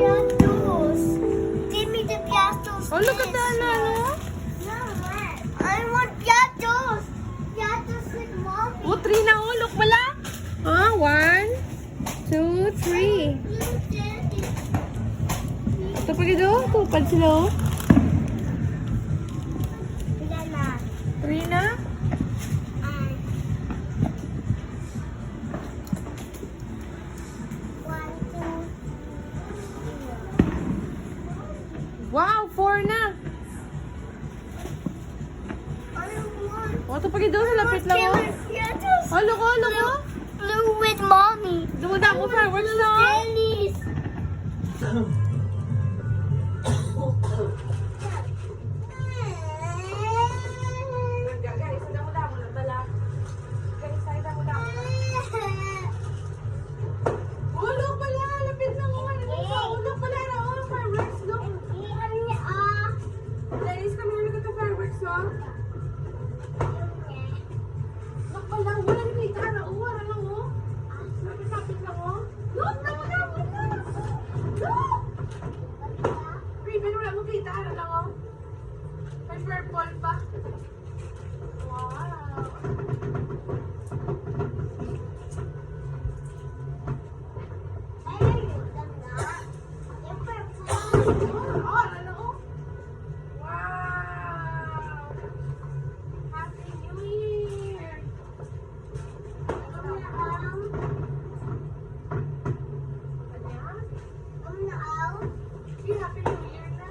piatos. Give me the piatos. Oh, look at that, Nano. No, what? I want piatos. Piatos with mommy. Oh, 3 na oh. Look pala. Ah, 1, 2, 3. Ito pa dito. Tupad sila oh. Ilan na? 3 na. One, two. Wow, 4 na. I want Oh, ito pa dito. Sa lapit lang oh. piatos. Oh, look oh, look oh. Blue with mommy. Dumada mo fireworks na oh. Jellies. Oh, look pala. Lapit lang oh. Oh, look pala na oh. Fireworks, look. Ladies, kami na nagkata fireworks oh. Look pala. Wala na kita na oh. Wala lang oh. Lapit lang oh. Look, wala. Look. Raven, wala mo kita na lang oh. May purple pa. Wow. Oh, ano oh? Wow! Happy New Year! Happy New Year na.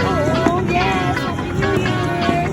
Oh, yes! Happy New Year!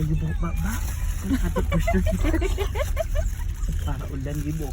gibo ba ba. Ato push. Para ulan gibo.